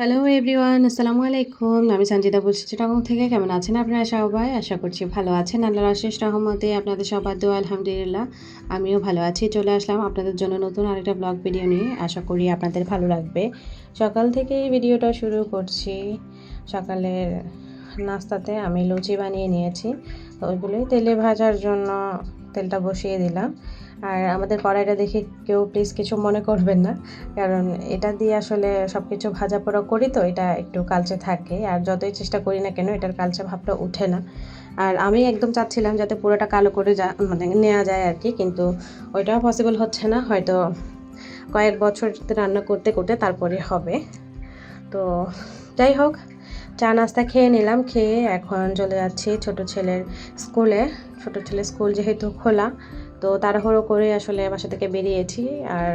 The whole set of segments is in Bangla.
হ্যালো এভরিওয়ান, আসসালামু আলাইকুম। আমি সঞ্জিতা বলছি চিটাগং থেকে। কেমন আছেন আপনারা সবাই? আশা করছি ভালো আছেন। আল্লাহর অশেষ রহমতে আপনাদের সবার দোয়া আলহামদুলিল্লাহ আমিও ভালো আছি। চলে আসলাম আপনাদের জন্য নতুন আরেকটা ব্লগ ভিডিও নিয়ে। আশা করি আপনাদের ভালো লাগবে। সকাল থেকেই ভিডিওটা শুরু করছি। সকালের নাস্তাতে আমি লুচি বানিয়ে নিয়েছি। তো ওইগুলোই তেলে ভাজার জন্য তেলটা বসিয়ে দিলাম। আর আমাদের কড়াইটা দেখে কেউ প্লিজ কিছু মনে করবেন না, কারণ এটা দিয়ে আসলে সব কিছু ভাজা পোড়া করি, তো এটা একটু কালচে থাকে। আর যতই চেষ্টা করি না কেন এটার কালচে ভাবটা ওঠে না। আর আমি একদম চাচ্ছিলাম যাতে পুরোটা কালো করে নেওয়া যায় আর কি, কিন্তু ওইটাও পসিবল হচ্ছে না। হয়তো কয়েক বছর রান্না করতে করতে তারপরে হবে। তো যাই হোক, চা নাস্তা খেয়ে নিলাম। খেয়ে এখন চলে যাচ্ছি ছোট ছেলের স্কুলে। ছোট ছেলের স্কুল যেহেতু খোলা, তো তাড়াহুড়ো করে আসলে বাসা থেকে বেরিয়েছি। আর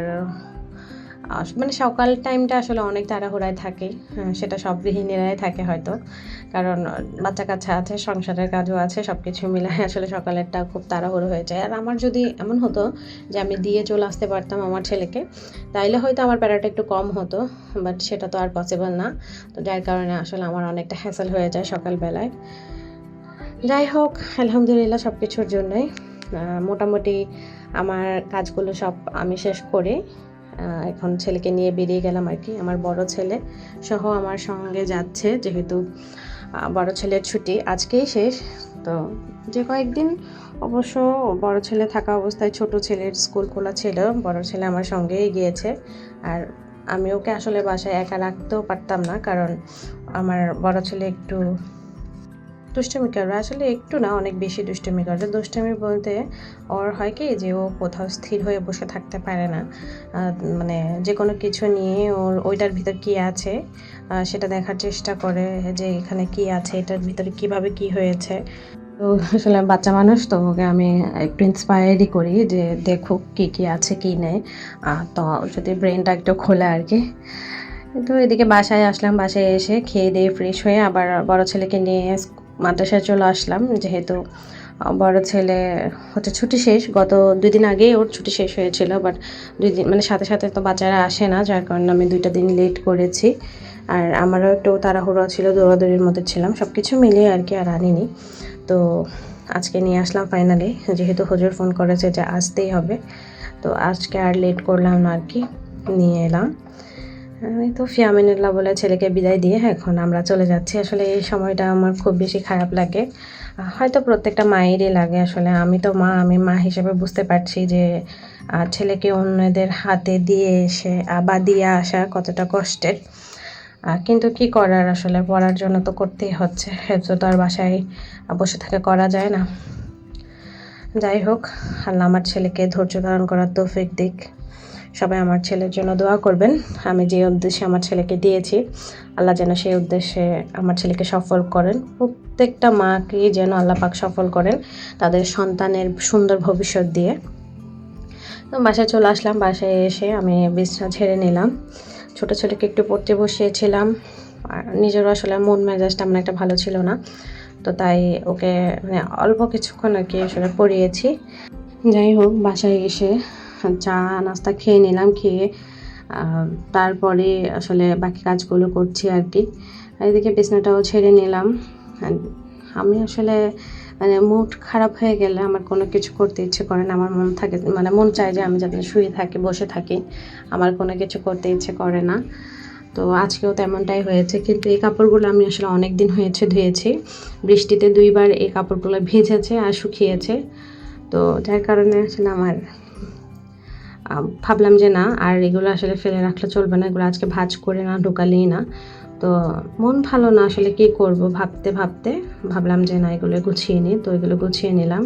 মানে সকাল টাইমটা আসলে অনেক তাড়াহুড়ায় থাকে। সেটা সব গৃহিণীরাই থাকে হয়তো, কারণ বাচ্চা কাচ্চা আছে, সংসারের কাজও আছে, সব কিছু মিলায় আসলে সকালেরটা খুব তাড়াহুড়ো হয়ে যায়। আর আমার যদি এমন হতো যে আমি দিয়ে চলে আসতে পারতাম আমার ছেলেকে, তাইলে হয়তো আমার প্যারাটা একটু কম হতো, বাট সেটা তো আর পসিবল না। তো যার কারণে আসলে আমার অনেকটা হ্যাসেল হয়ে যায় সকালবেলায়। যাই হোক, আলহামদুলিল্লাহ সব কিছুর জন্যই মোটামুটি আমার কাজগুলো সব আমি শেষ করে এখন ছেলেকে নিয়ে বেরিয়ে গেলাম আর কি। আমার বড় ছেলে সহ আমার সঙ্গে যাচ্ছে, যেহেতু বড় ছেলের ছুটি আজকেই শেষ। তো যে কয়েকদিন অবশ্য বড় ছেলে থাকা অবস্থায় ছোট ছেলের স্কুল খোলা ছিল, বড় ছেলে আমার সঙ্গেই গিয়েছে। আর আমি ওকে আসলে বাসায় একা রাখতেও পারতাম না, কারণ আমার বড় ছেলে একটু দুষ্টুমি করে। আসলে একটু না, অনেক বেশি দুষ্টুমি করে। দুষ্টুমি বলতে ওর হয় কি যে ও কোথাও স্থির হয়ে বসে থাকতে পারে না। মানে যে কোনো কিছু নিয়ে ওর ওইটার ভিতর কী আছে সেটা দেখার চেষ্টা করে, যে এখানে কি আছে, এটার ভিতরে কিভাবে কি হয়েছে। তো আসলে বাচ্চা মানুষ, তো ওকে আমি একটু ইন্সপায়ারই করি যে দেখুক কী কী আছে কী নেই। তো যদি ব্রেনটা একটু খোলে আর কি। তো এদিকে বাসায় আসলাম। বাসায় এসে খেয়ে দিয়ে ফ্রেশ হয়ে আবার বড় ছেলেকে নিয়ে মাদ্রাসায় চলে আসলাম, যেহেতু বড় ছেলে হচ্ছে ছুটি শেষ। গত 2 দিন আগেই ওর ছুটি শেষ হয়েছিল, বাট 2 দিন মানে সাথে সাথে তো বাচ্চারা আসে না, যার কারণে আমি 2টা দিন লেট করেছি। আর আমারও একটু তাড়াহুড়ো ছিল, দৌড়াদৌড়ির মধ্যে ছিলাম, সব কিছু মিলিয়ে আর কি আর আনিনি। তো আজকে নিয়ে আসলাম ফাইনালি, যেহেতু হুজুর ফোন করেছে যে আসতেই হবে। তো আজকে আর লেট করলাম না আর কি, নিয়ে এলাম। এই তো ফিয়ামিনুল্লাহ বলে ছেলেকে বিদায় দিয়ে এখন আমরা চলে যাচ্ছি। আসলে এই সময়টা আমার খুব বেশি খারাপ লাগে, হয়তো প্রত্যেকটা মায়েরই লাগে। আসলে আমি তো মা, আমি মা হিসেবে বুঝতে পারছি যে ছেলেকে অন্যদের হাতে দিয়ে এসে বা দিয়ে আসা কতটা কষ্টের। কিন্তু কি করার, আসলে পড়ার জন্য তো করতেই হচ্ছে, হেফজ তো আর বাসায় বসে থেকে করা যায় না। যাই হোক, আল্লাহ আমার ছেলেকে ধৈর্য ধারণ করার তৌফিক দিক। সবাই আমার ছেলের জন্য দোয়া করবেন। আমি যে উদ্দেশ্যে আমার ছেলেকে দিয়েছি, আল্লাহ যেন সেই উদ্দেশ্যে আমার ছেলেকে সফল করেন। প্রত্যেকটা মাকেই যেন আল্লাহ পাক সফল করেন তাদের সন্তানের সুন্দর ভবিষ্যৎ দিয়ে। তো বাসায় চলে আসলাম। বাসায় এসে আমি বিছানা ঝেড়ে নিলাম। ছোটো ছেলেকে একটু পড়তে বসিয়েছিলাম। আর নিজেরও আসলে মন মেজাজটা আমার একটা ভালো ছিল না, তো তাই ওকে মানে অল্প কিছুক্ষণ আর কি আসলে পড়িয়েছি। যাই হোক, বাসায় এসে চা নাস্তা খেয়ে নিলাম। খেয়ে তারপরে আসলে বাকি কাজগুলো করছি আর কি। এদিকে বিছানাটাও ছেড়ে নিলাম। আমি আসলে মানে মুড খারাপ হয়ে গেলে আমার কোনো কিছু করতে ইচ্ছে করে না। আমার মন থাকে, মানে মন চায় যে আমি যাতে শুয়ে থাকি, বসে থাকি, আমার কোনো কিছু করতে ইচ্ছে করে না। তো আজকেও তেমনটাই হয়েছে, কিন্তু এই কাপড়গুলো আমি আসলে অনেক দিন হয়েছে ধুয়েছি। বৃষ্টিতে 2বার এই কাপড়গুলো ভিজেছে আর শুকিয়েছে। তো যার কারণে আসলে আমার ভাবলাম যে না, আর এগুলো আসলে ফেলে রাখলে চলবে না, এগুলো আজকে ভাঁজ করে না ঢোকালেই না। তো মন ভালো না, আসলে কী করব ভাবতে ভাবতে ভাবলাম যে না, এগুলো গুছিয়ে নিই। তো এগুলো গুছিয়ে নিলাম।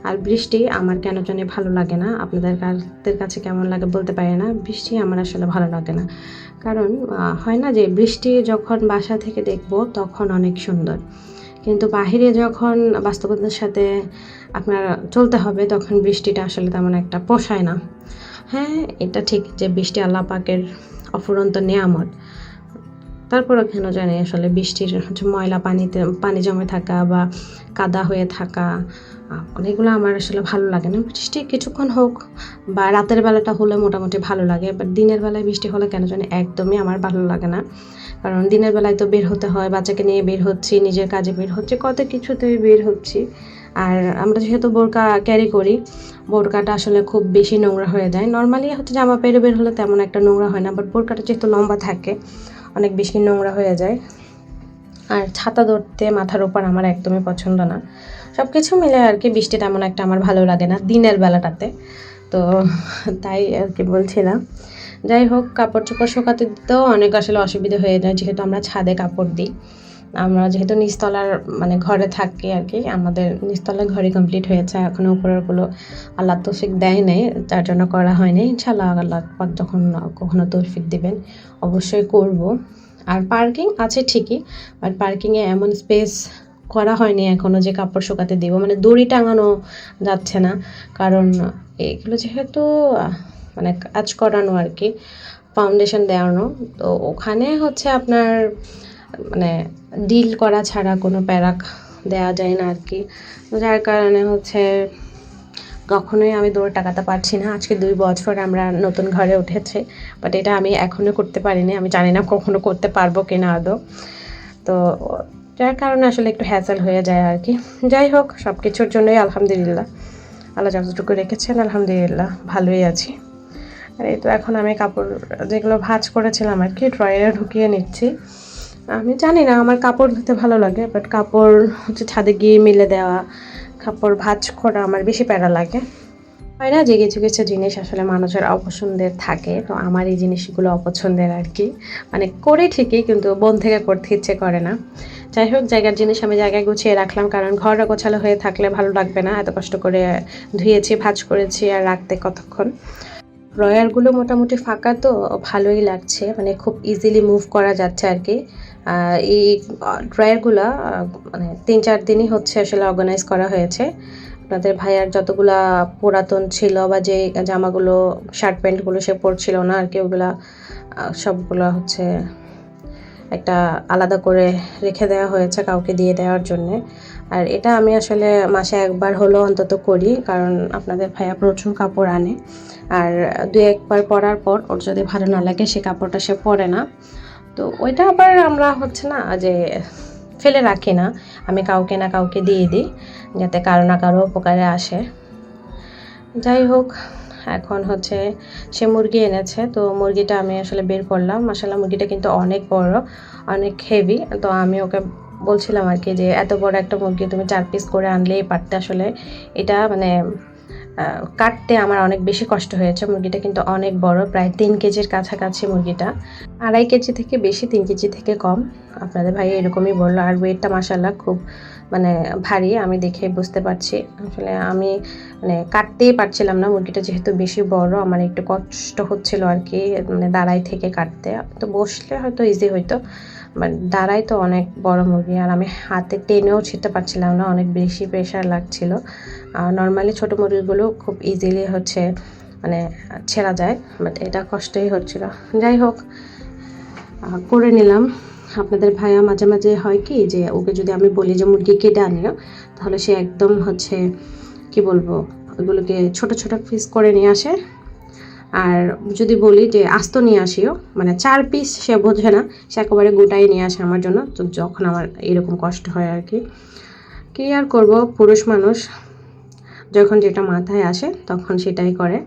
আর বৃষ্টি আমার কেন জানি ভালো লাগে না, আপনাদের কাছে কেমন লাগে বলতে পারি না। বৃষ্টি আমার আসলে ভালো লাগে না, কারণ হয় না যে বৃষ্টি যখন বাসা থেকে দেখব তখন অনেক সুন্দর, কিন্তু বাহিরে যখন বাস্তবতার সাথে আপনার চলতে হবে তখন বৃষ্টিটা আসলে তেমন একটা পোষায় না। হ্যাঁ, এটা ঠিক যে বৃষ্টি আল্লাহ পাকের অফুরন্ত নেয়ামত। তারপরও কেন জানি আসলে বৃষ্টির ময়লা পানি জমে থাকা বা কাদা হয়ে থাকা অনেকগুলো আমার আসলে ভালো লাগে না। বৃষ্টি কিছুক্ষণ হোক বা রাতের বেলাটা হলে মোটামুটি ভালো লাগে, বাট দিনের বেলায় বৃষ্টি হলে কেন জানি একদমই আমার ভালো লাগে না। কারণ দিনের বেলায় তো বের হতে হয়, বাচ্চাকে নিয়ে বের হচ্ছি, নিজের কাজে বের হচ্ছে, কত কিছুতেই বের হচ্ছি। আর আমরা যেহেতু বোরকা ক্যারি করি, বোরকাটা আসলে খুব বেশি নোংরা হয়ে যায়। নর্মালি হচ্ছে জামা পেরে বের হলে তেমন একটা নোংরা হয় না, বাট বোরকাটা যেহেতু লম্বা থাকে অনেক বেশি নোংরা হয়ে যায়। আর ছাতা ধরতে মাথার উপর আমার একদমই পছন্দ না। সব কিছু মিলে আর কি বৃষ্টি তেমন একটা আমার ভালো লাগে না দিনের বেলাটাতে। তো তাই আর কি বলছিলাম। যাই হোক, কাপড় চোপড় শুকাতে দিতেও অনেক আসলে অসুবিধা হয়ে যায়, যেহেতু আমরা ছাদে কাপড় দিই। আমরা যেহেতু নিচতলার মানে ঘরে থাকি আর কি, আমাদের নিচতলার ঘরে কমপ্লিট হয়েছে, এখনও উপরেরগুলো আল্লাহ তৌফিক দেয় নাই, তার জন্য করা হয়নি। ইনশাআল্লাহ আল্লাহ পাক যখন কখনো তৌফিক দিবেন অবশ্যই করব। আর পার্কিং আছে ঠিকই, বাট পার্কিংয়ে এমন স্পেস করা হয়নি এখনও যে কাপড় শুকাতে দিব, মানে দড়ি টাঙানো যাচ্ছে না, কারণ এগুলো যেহেতু মানে কাজ করানো আর কি, ফাউন্ডেশন দেওয়ানো, তো ওখানে হচ্ছে আপনার মানে ডিল করা ছাড়া কোনো প্যারাক দেওয়া যায় না আর কি। যার কারণে হচ্ছে কখনোই আমি দৌড় টাকাতে পারছি না। আজকে 2 বছর আমরা নতুন ঘরে উঠেছি, বাট এটা আমি এখনও করতে পারিনি। আমি জানি না কখনো করতে পারবো কি না আদৌ। তো যার কারণে আসলে একটু হ্যাসেল হয়ে যায় আর কি। যাই হোক, সব কিছুর জন্যই আলহামদুলিল্লাহ, আল্লাহ যতটুকু রেখেছেন আলহামদুলিল্লাহ ভালোই আছি। আর এই তো এখন আমি কাপড় যেগুলো ভাঁজ করেছিলাম আর কি ড্রয়ারে ঢুকিয়ে নিচ্ছি। আমি জানি না, আমার কাপড় ধুতে ভালো লাগে, বাট কাপড় হচ্ছে ছাদে গিয়ে মেলে দেওয়া, কাপড় ভাঁজ করা আমার বেশি প্যারা লাগে। হয় না যে কিছু কিছু জিনিস আসলে মানুষের অপছন্দের থাকে, তো আমার এই জিনিসগুলো অপছন্দের আর কি। মানে করি ঠিকই, কিন্তু মন থেকে করতে ইচ্ছে করে না। যাই হোক, জায়গার জিনিস আমি জায়গায় গুছিয়ে রাখলাম, কারণ ঘরটা গোছালো হয়ে থাকলে ভালো লাগবে না। এত কষ্ট করে ধুয়েছি, ভাঁজ করেছি, আর রাখতে কতক্ষণ। ড্রয়ারগুলো মোটামুটি ফাঁকা, তো ভালোই লাগছে, মানে খুব ইজিলি মুভ করা যাচ্ছে আর কি। এই ড্রয়ারগুলো মানে 3-4 দিনই হচ্ছে আসলে অর্গানাইজ করা হয়েছে। আপনাদের ভাইয়ার যতগুলা পুরাতন ছিল বা যে জামাগুলো শার্ট প্যান্টগুলো সে পরছিল না আর কি, ওগুলা সবগুলো হচ্ছে একটা আলাদা করে রেখে দেওয়া হয়েছে কাউকে দিয়ে দেওয়ার জন্যে। আর এটা আমি আসলে মাসে একবার হলেও অন্তত করি, কারণ আপনাদের ভাইয়া প্রচুর কাপড় আনে, আর 2-1 বার পরার পর ওর যদি ভালো না লাগে সে কাপড়টা সে পরে না। তো ওইটা আবার আমরা হচ্ছে না যে ফেলে রাখি না, আমি কাউকে না কাউকে দিয়ে দিই, যাতে কারো না কারো উপকারে আসে। যাই হোক, এখন হচ্ছে সে মুরগি এনেছে, তো মুরগিটা আমি আসলে বের করলাম। মাশাআল্লাহ মুরগিটা কিন্তু অনেক বড়, অনেক হেভি। তো আমি ওকে বলছিলাম আর কি যে এত বড় একটা মুরগি তুমি 4 পিস করে আনলেই পারতে। আসলে এটা মানে কাটতে আমার অনেক বেশি কষ্ট হয়েছে। মুরগিটা কিন্তু অনেক বড়, প্রায় 3 কেজির কাছাকাছি মুরগিটা। 2.5 কেজি থেকে বেশি, 3 কেজি থেকে কম। আপনাদের ভাই এরকমই বললো। আর ওয়েটটা মাশাআল্লাহ খুব মানে ভারী, আমি দেখে বুঝতে পারছি। আসলে আমি মানে কাটতেই পারছিলাম না, মুরগিটা যেহেতু বেশি বড়, আমার একটু কষ্ট হচ্ছিল আর কি, মানে দাঁড়াই থেকে কাটতে। তো বসলে হয়তো ইজি হইতো, বাট দাঁড়াই তো অনেক বড় মুরগি, আর আমি হাতে টেনেও ছিঁড়তে পারছিলাম না, অনেক বেশি প্রেশার লাগছিল। নর্মালি ছোটো মুরগিগুলো খুব ইজিলি হচ্ছে মানে ছেঁড়া যায়, বাট এটা কষ্টই হচ্ছিল। যাই হোক, করে নিলাম। আপনাদের ভাইয়া মাঝে মাঝে হয় কি যে ওকে যদি আমি বলি যে মুরগি কেটে আনিও, তাহলে সে একদম হচ্ছে কি বলবো ওইগুলোকে ছোট ছোট পিস করে নিয়ে আসে। আর যদি বলি যে আস্ত নিয়ে আসিও, মানে 4 পিস সে বোঝে না, সে একেবারে গোটাই নিয়ে আসে আমার জন্য। তো যখন আমার এরকম কষ্ট হয় আর কি, কী আর করবো, পুরুষ মানুষ যখন যেটা মাথায় আসে তখন সেটাই করে।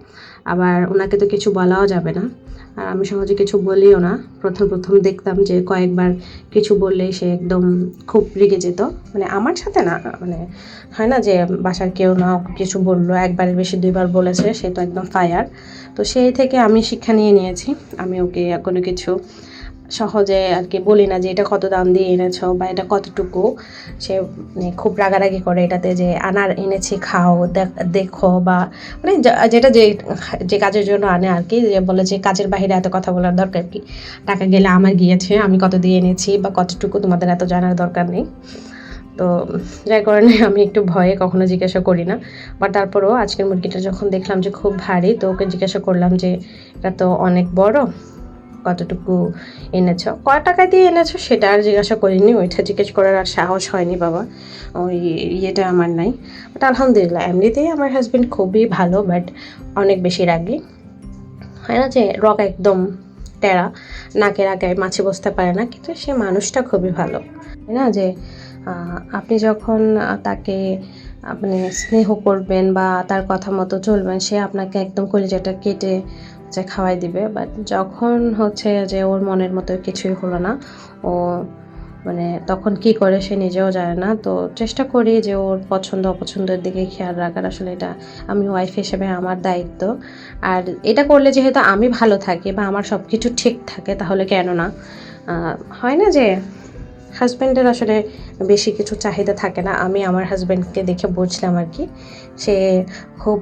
আবার ওনাকে তো কিছু বলাও যাবে না, আর আমি সহজে কিছু বলিও না। প্রথম প্রথম দেখতাম যে কয়েকবার কিছু বললেই সে একদম খুব রেগে যেত, মানে আমার সাথে না, মানে হয় না যে বাসার কেউ না কিছু বললো, একবারের বেশি 2 বার বলেছে সে তো একদম ফায়ার। তো সেই থেকে আমি শিক্ষা নিয়ে নিয়েছি, আমি ওকে কোনো কিছু সহজে আর কি বলি না যে এটা কত দাম দিয়ে এনেছো বা এটা কতটুকু। সে মানে খুব রাগারাগি করে এটাতে, যে আনার এনেছি খাও, দেখো, বা মানে যেটা যে যে কাজের জন্য আনে আর কি, যে বলে যে কাজের বাইরে এত কথা বলার দরকার কি, টাকা গেলে আমার গিয়েছে, আমি কত দিয়ে এনেছি বা কতটুকু তোমাদের এত জানার দরকার নেই। তো যার কারণে আমি একটু ভয়ে কখনো জিজ্ঞাসা করি না। বা তারপরেও আজকের মুরগিটা যখন দেখলাম যে খুব ভারী, তো ওকে জিজ্ঞাসা করলাম যে এটা তো অনেক বড়, কতটুকু এনেছো, কয় টাকা দিয়ে এনেছো সেটা আর জিজ্ঞাসা করিনি, ওইটা জিজ্ঞেস করার আর সাহস হয়নি বাবা, ওই ইয়েটা আমার নাই। বাট আলহামদুলিল্লাহ এমনিতেই আমার হাজব্যান্ড খুবই ভালো, বাট অনেক বেশি রাগী। হয় না যে রক একদম টেরা, নাকের আগায় মাছি বসতে পারে না, কিন্তু সে মানুষটা খুবই ভালো, তাই না? যে আপনি যখন তাকে মানে স্নেহ করবেন বা তার কথা মতো চলবেন, সে আপনাকে একদম কলিজাটা কেটে হচ্ছে খাওয়াই দিবে। বাট যখন হচ্ছে যে ওর মনের মতো কিছুই হলো না, ও মানে তখন কি করে সে নিজেও জানে না। তো চেষ্টা করি যে ওর পছন্দ অপছন্দের দিকে খেয়াল রাখার। আসলে এটা আমি ওয়াইফ হিসেবে আমার দায়িত্ব। আর এটা করলে যেহেতু আমি ভালো থাকি বা আমার সব কিছু ঠিক থাকে, তাহলে কেন না? হয় না যে হাজব্যান্ডের আসলে বেশি কিছু চাহিদা থাকে না। আমি আমার হাজব্যান্ডকে দেখে বুঝলাম আর কি। সে খুব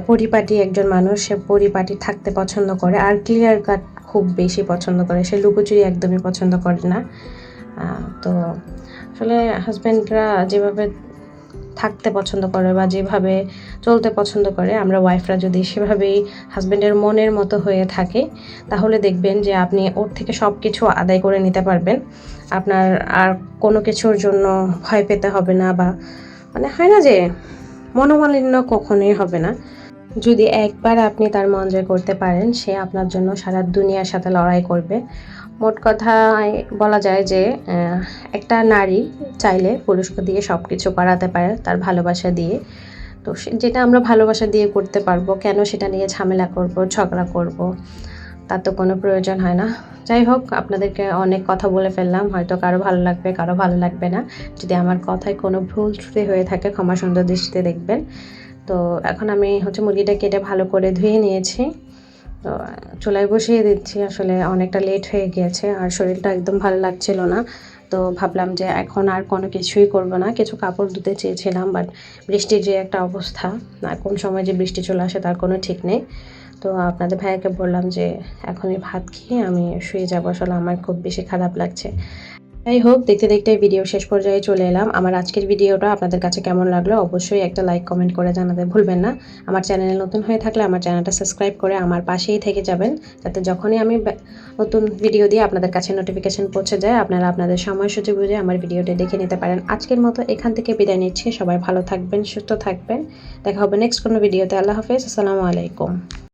পরিপাটি একজন মানুষ। সে পরিপাটি থাকতে পছন্দ করে আর ক্লিয়ার কাট খুব বেশি পছন্দ করে। সে লুকোচুরি একদমই পছন্দ করে না। তো আসলে হাজব্যান্ডরা যেভাবে থাকতে পছন্দ করে বা যেভাবে চলতে পছন্দ করে, আমরা ওয়াইফরা যদি সেভাবেই হাজব্যান্ডের মনের মতো হয়ে থাকি, তাহলে দেখবেন যে আপনি ওর থেকে সব কিছু আদায় করে নিতে পারবেন। আপনার আর কোনো কিছুর জন্য ভয় পেতে হবে না, বা মানে হয় না যে মনোমালিন্য কখনোই হবে না। যদি একবার আপনি তার মন জয় করতে পারেন, সে আপনার জন্য সারা দুনিয়ার সাথে লড়াই করবে। মোট কথায় বলা যায় যে একটা নারী চাইলে পুরুষকে দিয়ে সব কিছু করাতে পারে তার ভালোবাসা দিয়ে। তো যেটা আমরা ভালোবাসা দিয়ে করতে পারবো, কেন সেটা নিয়ে ঝামেলা করব, ঝগড়া করব? তার তো কোনো প্রয়োজন হয় না। যাই হোক, আপনাদেরকে অনেক কথা বলে ফেললাম। হয়তো কারো ভালো লাগবে, কারো ভালো লাগবে না। যদি আমার কথায় কোনো ভুল ত্রুটি হয়ে থাকে, ক্ষমা সুন্দর দৃষ্টিতে দেখবেন। তো এখন আমি হচ্ছে মুরগিটা কেটে ভালো করে ধুয়ে নিয়েছি। তো চুলায় বসিয়ে দিচ্ছি। আসলে অনেকটা লেট হয়ে গিয়েছে আর শরীরটা একদম ভালো লাগছিল না। তো ভাবলাম যে এখন আর কোনো কিছুই করব না। কিছু কাপড় ধুতে চেয়েছিলাম, বাট বৃষ্টির যে একটা অবস্থা, কোন সময় যে বৃষ্টি চলে আসে তার কোনো ঠিক নেই। তো আপনাদের ভাইয়াকে বললাম যে এখনই ভাত খেয়ে আমি শুয়ে যাবো। আসলে আমার খুব বেশি খারাপ লাগছে। যাই হোক, দেখতে দেখতে ভিডিও শেষ পর্যায়ে চলে এলাম। আমার আজকের ভিডিওটা আপনাদের কাছে কেমন লাগলো অবশ্যই একটা লাইক কমেন্ট করে জানাতে ভুলবেন না। আমার চ্যানেলে নতুন হয়ে থাকলে আমার চ্যানেলটা সাবস্ক্রাইব করে আমার পাশেই থেকে যাবেন, যাতে যখনই আমি নতুন ভিডিও দিয়ে আপনাদের কাছে নোটিফিকেশন পৌঁছে যায়, আপনারা আপনাদের সময়সূচি বুঝে আমার ভিডিওটি দেখে নিতে পারেন। আজকের মতো এখান থেকে বিদায় নিচ্ছি। সবাই ভালো থাকবেন, সুস্থ থাকবেন। দেখা হবে নেক্সট কোনো ভিডিওতে। আল্লাহ হাফেজ, আসসালামু আলাইকুম।